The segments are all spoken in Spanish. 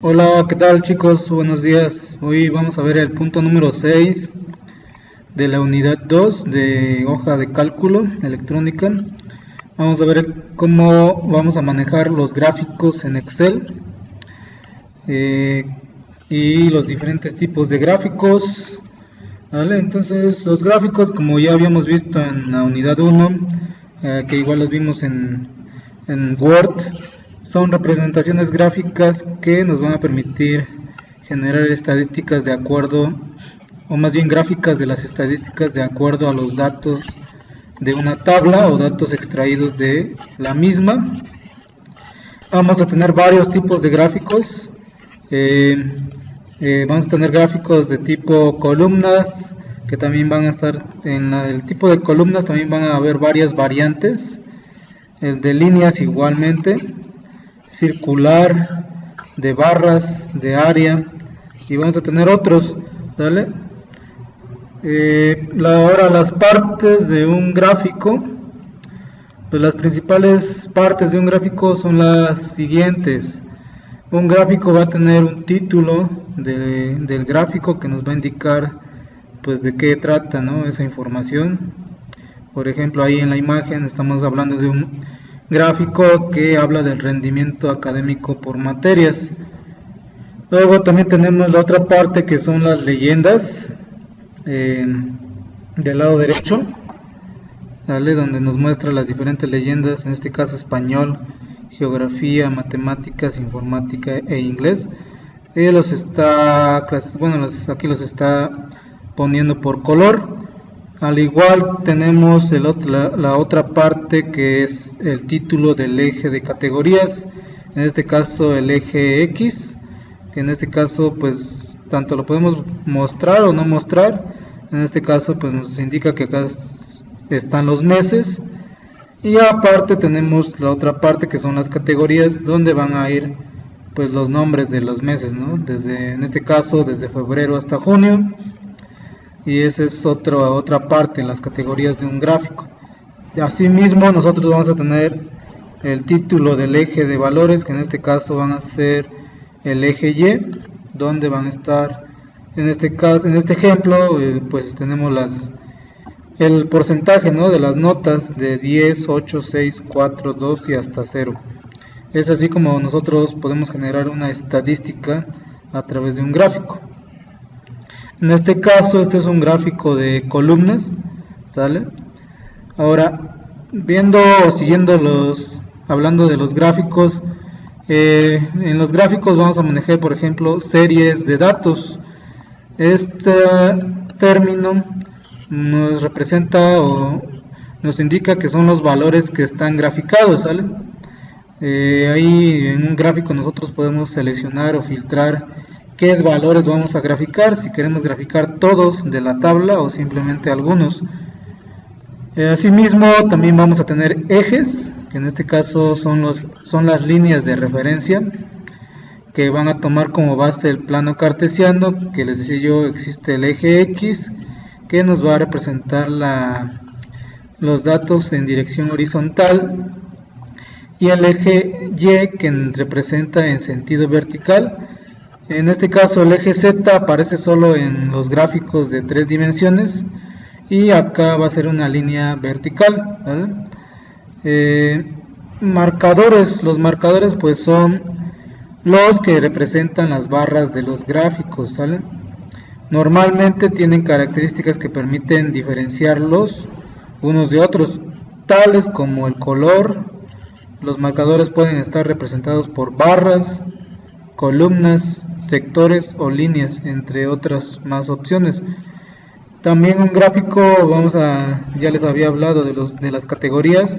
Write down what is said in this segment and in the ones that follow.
Hola, ¿qué tal chicos? Buenos días. Hoy vamos a ver el punto número 6 de la unidad 2 de hoja de cálculo electrónica. Vamos a ver cómo vamos a manejar los gráficos en Excel y los diferentes tipos de gráficos. ¿Vale? Entonces los gráficos, como ya habíamos visto en la unidad 1, que igual los vimos en Word, son representaciones gráficas que nos van a permitir generar estadísticas de acuerdo, o más bien gráficas de las estadísticas de acuerdo a los datos de una tabla o datos extraídos de la misma. Vamos a tener varios tipos de gráficos. Vamos a tener gráficos de tipo columnas, que también van a estar en el tipo de columnas, también van a haber varias variantes. El de líneas igualmente, circular, de barras, de área, y vamos a tener otros, ¿vale? Ahora las partes de un gráfico, pues las principales partes de un gráfico son las siguientes. Un gráfico va a tener un título del gráfico que nos va a indicar pues de qué trata, ¿no?, esa información. Por ejemplo, ahí en la imagen estamos hablando de un gráfico que habla del rendimiento académico por materias. Luego también tenemos la otra parte, que son las leyendas, del lado derecho, ¿vale?, donde nos muestra las diferentes leyendas, en este caso español, geografía, matemáticas, informática e inglés. Aquí los está poniendo por color. Al igual tenemos la otra parte, que es el título del eje de categorías, en este caso el eje X, que en este caso pues tanto lo podemos mostrar o no mostrar. En este caso pues nos indica que acá están los meses, y aparte tenemos la otra parte, que son las categorías, donde van a ir pues los nombres de los meses, ¿no?, en este caso desde febrero hasta junio. Y esa es otra parte en las categorías de un gráfico. Asimismo, nosotros vamos a tener el título del eje de valores, que en este caso van a ser el eje Y, donde van a estar, en este ejemplo, pues tenemos el porcentaje, ¿no?, de las notas de 10, 8, 6, 4, 2 y hasta 0. Es así como nosotros podemos generar una estadística a través de un gráfico. En este caso, este es un gráfico de columnas, ¿sale? Ahora, hablando de los gráficos, en los gráficos vamos a manejar, por ejemplo, series de datos. Este término nos representa o nos indica que son los valores que están graficados, ¿sale? Ahí en un gráfico nosotros podemos seleccionar o filtrar qué valores vamos a graficar, si queremos graficar todos de la tabla o simplemente algunos. Asimismo, también vamos a tener ejes, que en este caso son las líneas de referencia, que van a tomar como base el plano cartesiano, que les decía yo, existe el eje X, que nos va a representar los datos en dirección horizontal, y el eje Y, que representa en sentido vertical. En este caso el eje Z aparece solo en los gráficos de 3 dimensiones, y acá va a ser una línea vertical, ¿vale? Marcadores. Los marcadores pues son los que representan las barras de los gráficos, ¿vale? Normalmente tienen características que permiten diferenciarlos unos de otros, tales como el color. Los marcadores pueden estar representados por barras, columnas, sectores o líneas, entre otras más opciones. También un gráfico, ya les había hablado de las categorías,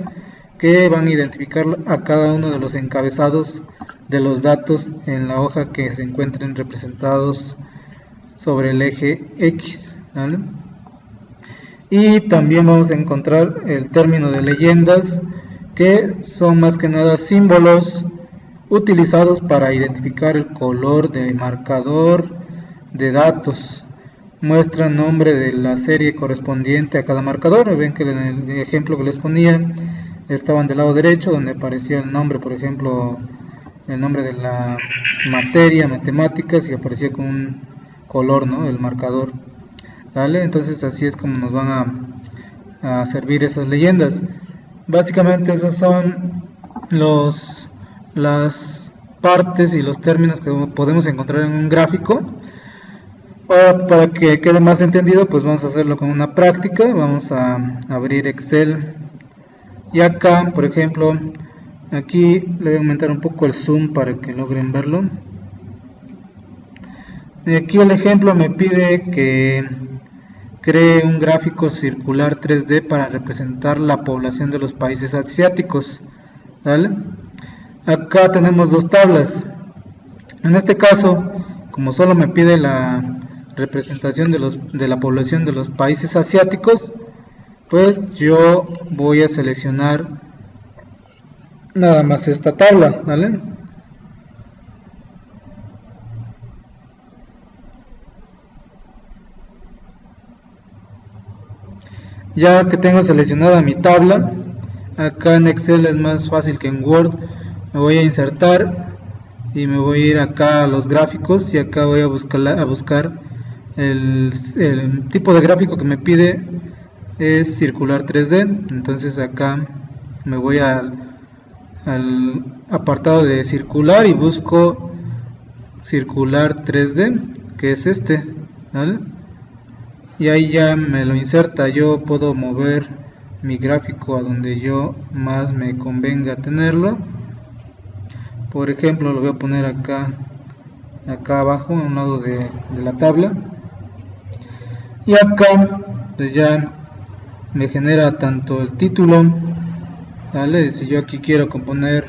que van a identificar a cada uno de los encabezados de los datos en la hoja que se encuentren representados sobre el eje X, ¿vale? Y también vamos a encontrar el término de leyendas, que son más que nada símbolos utilizados para identificar el color de marcador de datos. Muestra nombre de la serie correspondiente a cada marcador. Ven que en el ejemplo que les ponía estaban del lado derecho, donde aparecía el nombre, por ejemplo el nombre de la materia, matemáticas, y aparecía con un color, ¿no? El marcador, ¿vale? Entonces así es como nos van a servir esas leyendas. Básicamente esas son las partes y los términos que podemos encontrar en un gráfico. Ahora, para que quede más entendido, pues vamos a hacerlo con una práctica. Vamos a abrir Excel, y acá, por ejemplo, aquí le voy a aumentar un poco el zoom para que logren verlo. Y aquí el ejemplo me pide que cree un gráfico circular 3D para representar la población de los países asiáticos, ¿vale? Acá tenemos dos tablas. En este caso, como solo me pide la representación de la población de los países asiáticos, pues yo voy a seleccionar nada más esta tabla, ¿vale? Ya que tengo seleccionada mi tabla, acá en Excel es más fácil que en Word. Me voy a insertar y me voy a ir acá a los gráficos, y acá voy a buscar el tipo de gráfico que me pide es circular 3D. Entonces acá me voy al apartado de circular y busco circular 3D, que es este, ¿vale? Y ahí ya me lo inserta. Yo puedo mover mi gráfico a donde yo más me convenga tenerlo. Por ejemplo, lo voy a poner acá abajo, a un lado de la tabla. Y acá pues ya me genera tanto el título, ¿vale? Si yo aquí quiero componer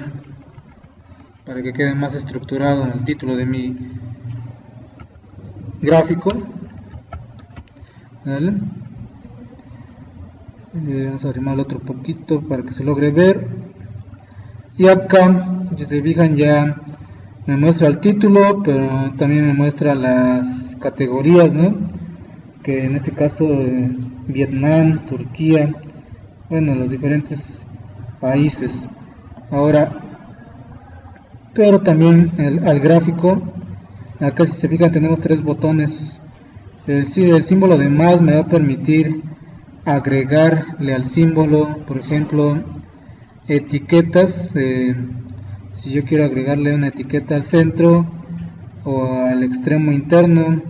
para que quede más estructurado el título de mi gráfico, ¿vale? Vamos a arrimarlo otro poquito para que se logre ver. Y acá, si se fijan, ya me muestra el título, pero también me muestra las categorías, ¿no? Que en este caso Vietnam, Turquía, bueno, los diferentes países. Ahora, pero también al gráfico, acá si se fijan tenemos tres botones. El símbolo de más me va a permitir agregarle al símbolo, por ejemplo, etiquetas. Si yo quiero agregarle una etiqueta al centro o al extremo interno,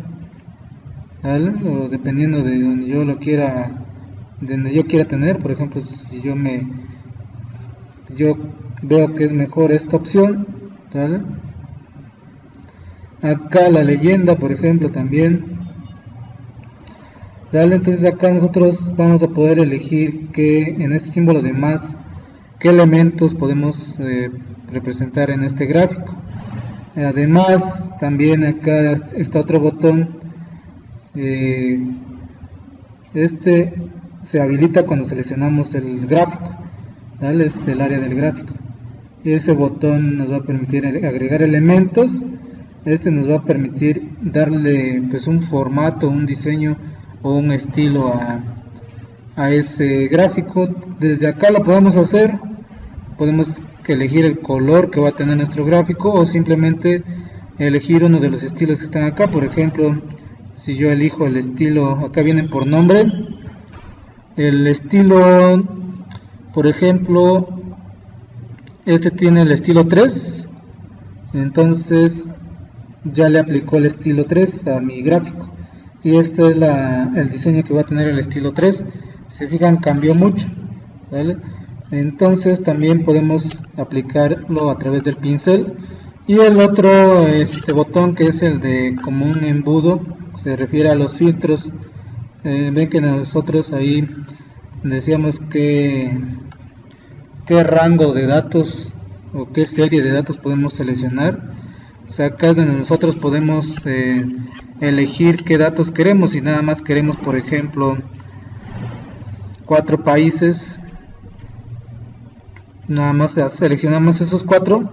¿vale? O dependiendo de donde yo lo quiera, tener. Por ejemplo, si yo veo que es mejor esta opción, ¿vale? Acá la leyenda, por ejemplo, también, ¿vale? Entonces acá nosotros vamos a poder elegir en este símbolo de más, qué elementos podemos representar en este gráfico. Además, también acá está otro botón. Este se habilita cuando seleccionamos el gráfico, ¿vale? Es el área del gráfico, y ese botón nos va a permitir agregar elementos. Este nos va a permitir darle pues un formato, un diseño o un estilo a ese gráfico. Desde acá lo podemos hacer. Podemos elegir el color que va a tener nuestro gráfico, o simplemente elegir uno de los estilos que están acá. Por ejemplo, si yo elijo el estilo, acá vienen por nombre, el estilo, por ejemplo, este tiene el estilo 3, entonces ya le aplicó el estilo 3 a mi gráfico, y este es el diseño que va a tener el estilo 3. Si se fijan, cambió mucho, ¿vale? Entonces también podemos aplicarlo a través del pincel. Y el otro botón, que es el de como un embudo, se refiere a los filtros. Ven que nosotros ahí decíamos qué rango de datos o qué serie de datos podemos seleccionar. O sea, acá es donde nosotros podemos elegir qué datos queremos. Si nada más queremos, por ejemplo, 4 países, nada más seleccionamos esos 4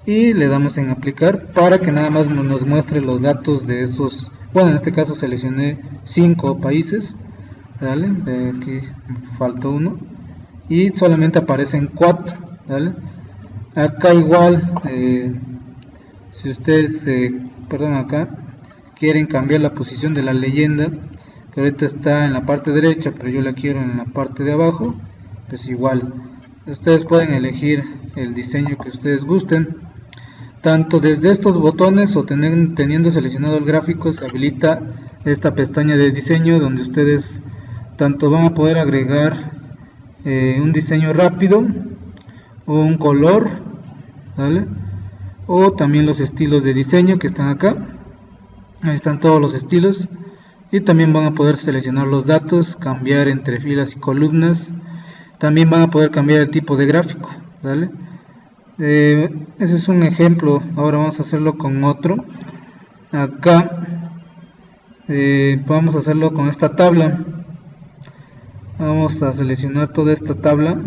y le damos en aplicar para que nada más nos muestre los datos de esos. Bueno, en este caso seleccioné 5 países, ¿vale? De aquí faltó uno y solamente aparecen 4, ¿vale? Acá igual, si ustedes, acá quieren cambiar la posición de la leyenda, que ahorita está en la parte derecha, pero yo la quiero en la parte de abajo, pues igual, ustedes pueden elegir el diseño que ustedes gusten. Tanto desde estos botones o teniendo seleccionado el gráfico, se habilita esta pestaña de diseño, donde ustedes tanto van a poder agregar un diseño rápido o un color, ¿vale? O también los estilos de diseño que están acá. Ahí están todos los estilos, y también van a poder seleccionar los datos, cambiar entre filas y columnas. También van a poder cambiar el tipo de gráfico, ¿vale? Ese es un ejemplo. Ahora vamos a hacerlo con otro. Acá vamos a hacerlo con esta tabla. Vamos a seleccionar toda esta tabla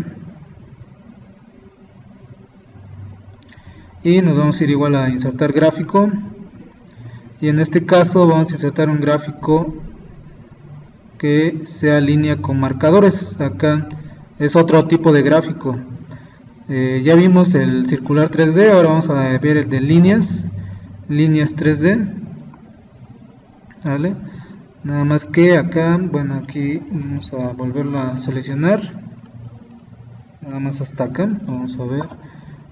y nos vamos a ir igual a insertar gráfico, y en este caso vamos a insertar un gráfico que sea línea con marcadores. Acá es otro tipo de gráfico. Ya vimos el circular 3D, ahora vamos a ver el de líneas 3D, ¿vale? Nada más que acá, bueno, aquí vamos a volverlo a seleccionar, nada más hasta acá. Vamos a ver,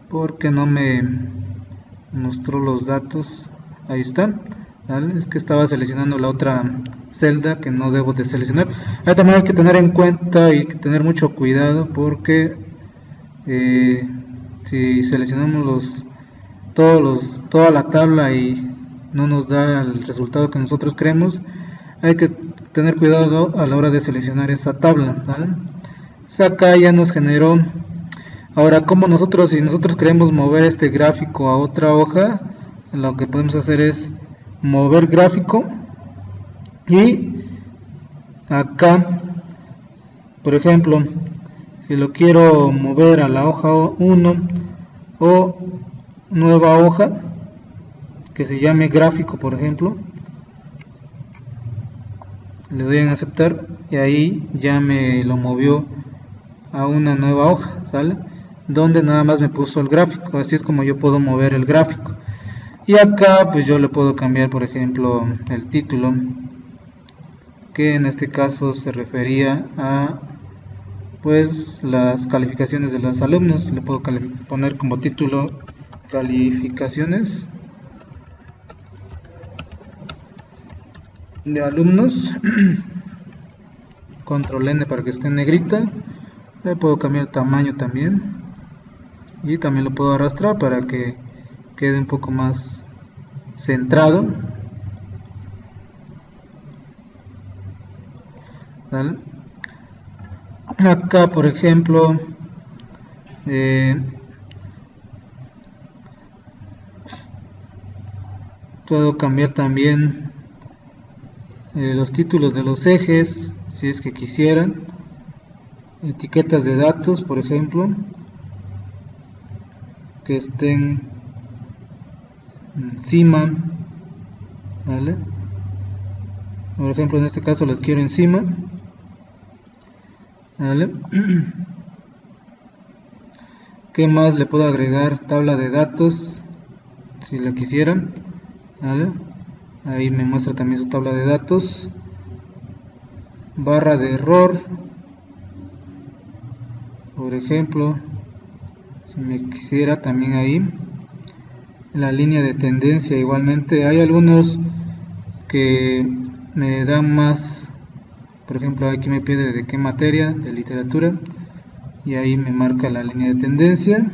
porque no me mostró los datos. Ahí están, ¿vale? Es que estaba seleccionando la otra celda que no debo de seleccionar. Ahí también hay que tener en cuenta y tener mucho cuidado, porque si seleccionamos toda la tabla y no nos da el resultado que nosotros queremos, hay que tener cuidado a la hora de seleccionar esta tabla, ¿vale? Acá ya nos generó. Ahora, como si nosotros queremos mover este gráfico a otra hoja, lo que podemos hacer es mover gráfico, y acá, por ejemplo, si lo quiero mover a la hoja 1 o nueva hoja que se llame gráfico, por ejemplo, le doy en aceptar y ahí ya me lo movió a una nueva hoja, ¿sale? Donde nada más me puso el gráfico. Así es como yo puedo mover el gráfico. Y acá pues yo le puedo cambiar, por ejemplo, el título, que en este caso se refería a pues las calificaciones de los alumnos. Le puedo poner como título calificaciones de alumnos. Control N para que esté en negrita. Le puedo cambiar el tamaño también, y también lo puedo arrastrar para que quede un poco más centrado, ¿vale? Acá, por ejemplo, puedo cambiar también los títulos de los ejes, si es que quisieran. Etiquetas de datos, por ejemplo, que estén encima, ¿vale? Por ejemplo, en este caso las quiero encima, ¿vale? ¿Qué más le puedo agregar? Tabla de datos, si la quisieran, ¿vale? Ahí me muestra también su tabla de datos. Barra de error, por ejemplo, si me quisiera también ahí. La línea de tendencia igualmente. Hay algunos que me dan más, por ejemplo aquí me pide de qué materia, de literatura, y ahí me marca la línea de tendencia.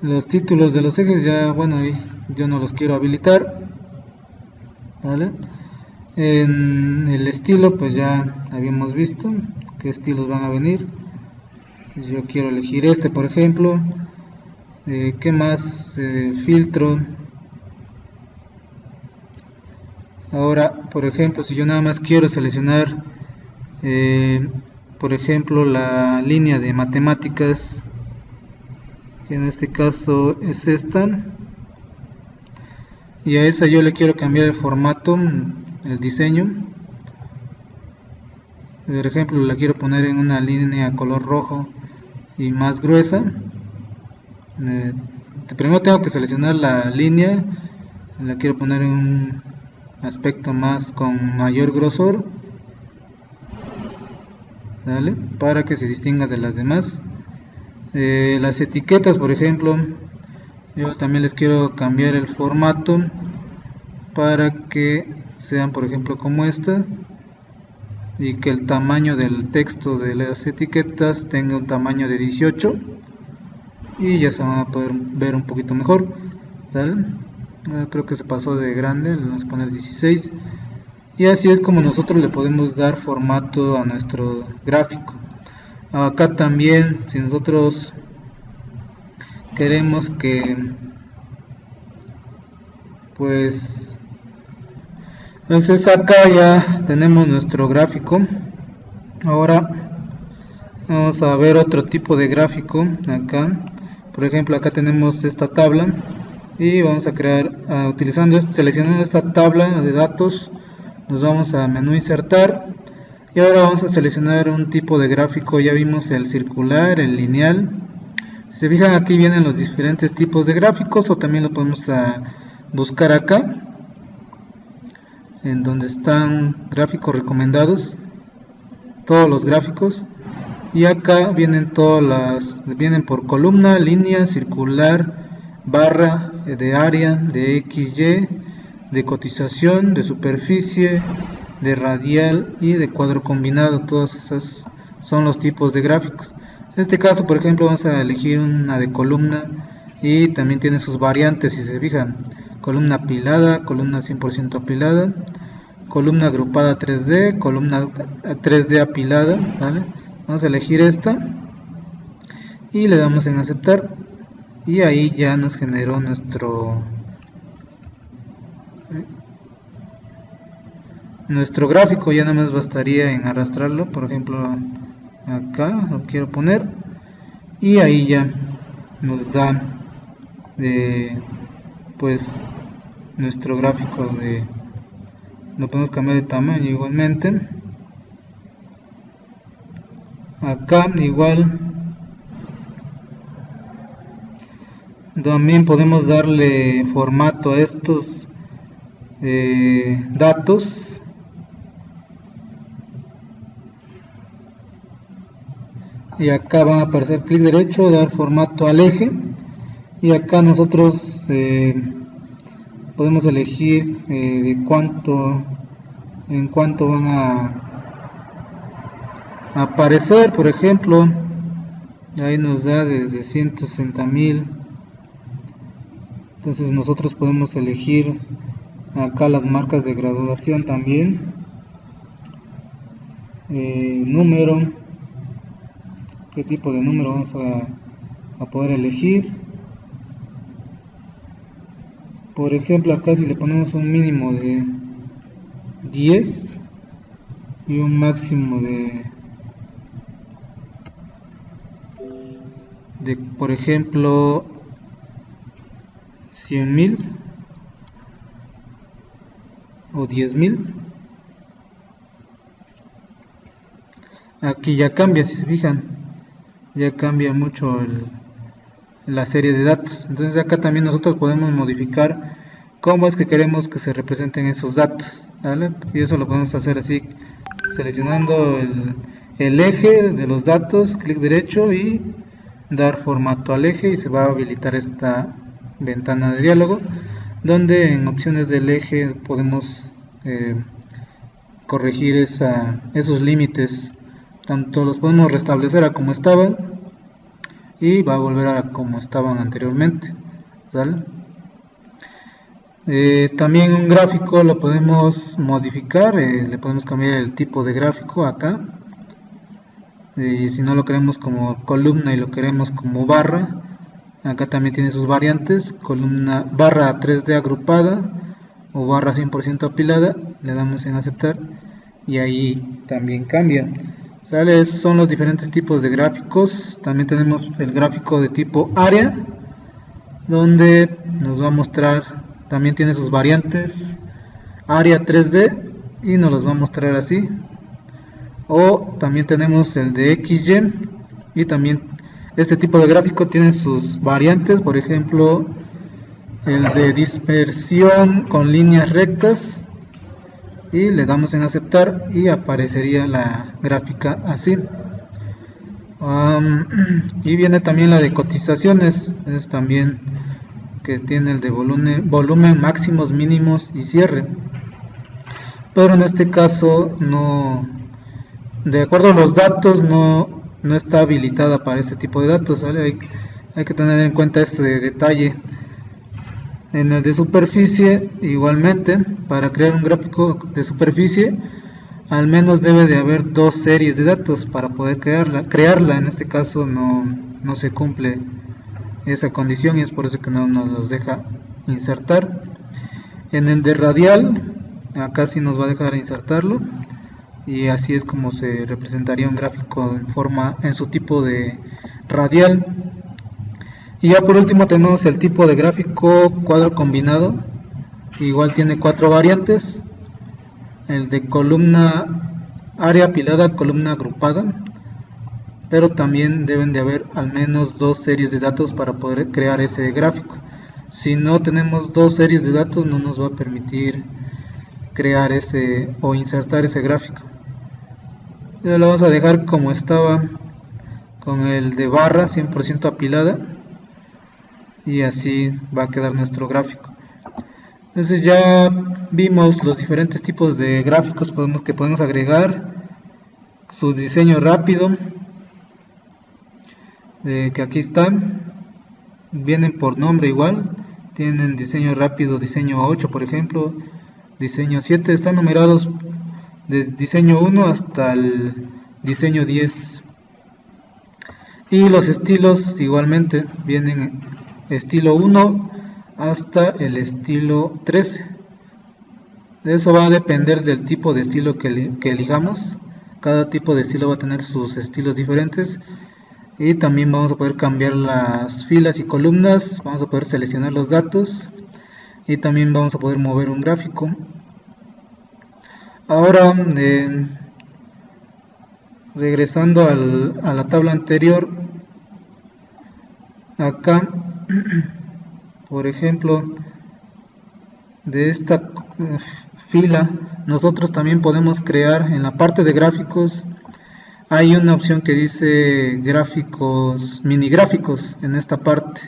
Los títulos de los ejes ya, bueno, ahí yo no los quiero habilitar, ¿vale? En el estilo pues ya habíamos visto qué estilos van a venir. Yo quiero elegir este, por ejemplo. ¿Qué más? Filtro. Ahora, por ejemplo, si yo nada más quiero seleccionar, por ejemplo, la línea de matemáticas, que en este caso es esta, y a esa yo le quiero cambiar el formato, el diseño. Por ejemplo, la quiero poner en una línea color rojo y más gruesa, primero tengo que seleccionar la línea, la quiero poner en un aspecto con mayor grosor, ¿vale? Para que se distinga de las demás. Las etiquetas, por ejemplo, yo también les quiero cambiar el formato para que sean, por ejemplo, como esta, y que el tamaño del texto de las etiquetas tenga un tamaño de 18, y ya se van a poder ver un poquito mejor, ¿vale? Creo que se pasó de grande, le vamos a poner 16, y así es como nosotros le podemos dar formato a nuestro gráfico. Acá también, si nosotros queremos que pues entonces acá ya tenemos nuestro gráfico. Ahora vamos a ver otro tipo de gráfico. Acá, por ejemplo, acá tenemos esta tabla y vamos a crear, seleccionando esta tabla de datos, nos vamos a menú insertar y ahora vamos a seleccionar un tipo de gráfico. Ya vimos el circular, el lineal. Si se fijan, aquí vienen los diferentes tipos de gráficos, o también lo podemos buscar acá en donde están gráficos recomendados, todos los gráficos, y acá vienen vienen por columna, línea, circular, barra, de área, de XY, de cotización, de superficie, de radial y de cuadro combinado. Todos esos son los tipos de gráficos. En este caso, por ejemplo, vamos a elegir una de columna, y también tiene sus variantes. Si se fijan, columna apilada, columna 100% apilada, columna agrupada 3D, columna 3D apilada, ¿vale? Vamos a elegir esta y le damos en aceptar, y ahí ya nos generó nuestro gráfico. Ya nada más bastaría en arrastrarlo, por ejemplo acá lo quiero poner, y ahí ya nos da pues nuestro gráfico. Lo podemos cambiar de tamaño igualmente. Acá igual también podemos darle formato a estos datos. Y acá van a aparecer clic derecho, dar formato al eje, y acá nosotros podemos elegir en cuánto van a aparecer. Por ejemplo, ahí nos da desde 160.000. Entonces nosotros podemos elegir acá las marcas de graduación también, número, qué tipo de número vamos a poder elegir. Por ejemplo, acá si le ponemos un mínimo de 10 y un máximo de por ejemplo 100.000 o 10.000, aquí ya cambia. Si se fijan, ya cambia mucho la serie de datos. Entonces acá también nosotros podemos modificar cómo es que queremos que se representen esos datos, ¿vale? Y eso lo podemos hacer así, seleccionando el eje de los datos, clic derecho y dar formato al eje, y se va a habilitar esta ventana de diálogo donde en opciones del eje podemos corregir esos límites. Tanto los podemos restablecer a como estaban, y va a volver a como estaban anteriormente, ¿vale? También un gráfico lo podemos modificar, le podemos cambiar el tipo de gráfico acá, y si no lo queremos como columna y lo queremos como barra, acá también tiene sus variantes, columna, barra 3D agrupada o barra 100% apilada, le damos en aceptar y ahí también cambia. ¿Sale? Esos son los diferentes tipos de gráficos. También tenemos el gráfico de tipo área, donde nos va a mostrar, también tiene sus variantes, área 3D, y nos los va a mostrar así. O también tenemos el de XY, y también Este tipo de gráfico tiene sus variantes, por ejemplo, el de dispersión con líneas rectas, y le damos en aceptar y aparecería la gráfica así. Y viene también la de cotizaciones, es también que tiene el de volumen, máximos, mínimos y cierre, pero en este caso no, de acuerdo a los datos, no está habilitada para este tipo de datos, ¿vale? Hay que tener en cuenta ese detalle. En el de superficie, igualmente, para crear un gráfico de superficie, al menos debe de haber 2 series de datos para poder crearla. En este caso no se cumple esa condición y es por eso que no nos los deja insertar. En el de radial, acá sí nos va a dejar insertarlo, y así es como se representaría un gráfico en su tipo de radial. Y ya por último tenemos el tipo de gráfico cuadro combinado, igual tiene 4 variantes: el de columna, área apilada, columna agrupada, pero también deben de haber al menos 2 series de datos para poder crear ese gráfico. Si no tenemos 2 series de datos, no nos va a permitir crear ese o insertar ese gráfico. Ya lo vamos a dejar como estaba, con el de barra 100% apilada, y así va a quedar nuestro gráfico. Entonces ya vimos los diferentes tipos de gráficos que podemos agregar, su diseño rápido, que aquí están, vienen por nombre igual, tienen diseño rápido, diseño 8 por ejemplo, diseño 7, están numerados de diseño 1 hasta el diseño 10. Y los estilos igualmente vienen estilo 1 hasta el estilo 13. De eso va a depender del tipo de estilo que elijamos. Cada tipo de estilo va a tener sus estilos diferentes, y también vamos a poder cambiar las filas y columnas, vamos a poder seleccionar los datos y también vamos a poder mover un gráfico. Ahora regresando a la tabla anterior, acá por ejemplo de esta fila nosotros también podemos crear en la parte de gráficos. Hay una opción que dice gráficos, mini gráficos en esta parte.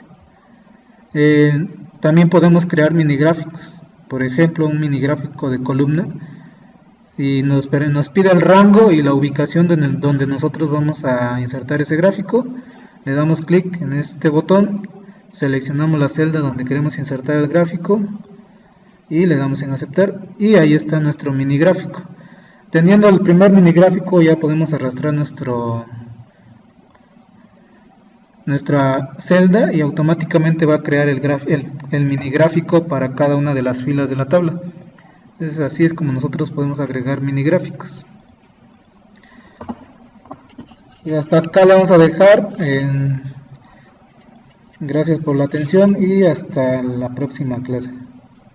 También podemos crear mini gráficos, por ejemplo un mini gráfico de columna, y nos pide el rango y la ubicación donde nosotros vamos a insertar ese gráfico. Le damos clic en este botón, seleccionamos la celda donde queremos insertar el gráfico y le damos en aceptar, y ahí está nuestro mini gráfico. Teniendo el primer mini gráfico ya podemos arrastrar nuestra celda y automáticamente va a crear el mini gráfico para cada una de las filas de la tabla. Entonces así es como nosotros podemos agregar mini gráficos. Y hasta acá la vamos a dejar. Gracias por la atención y hasta la próxima clase.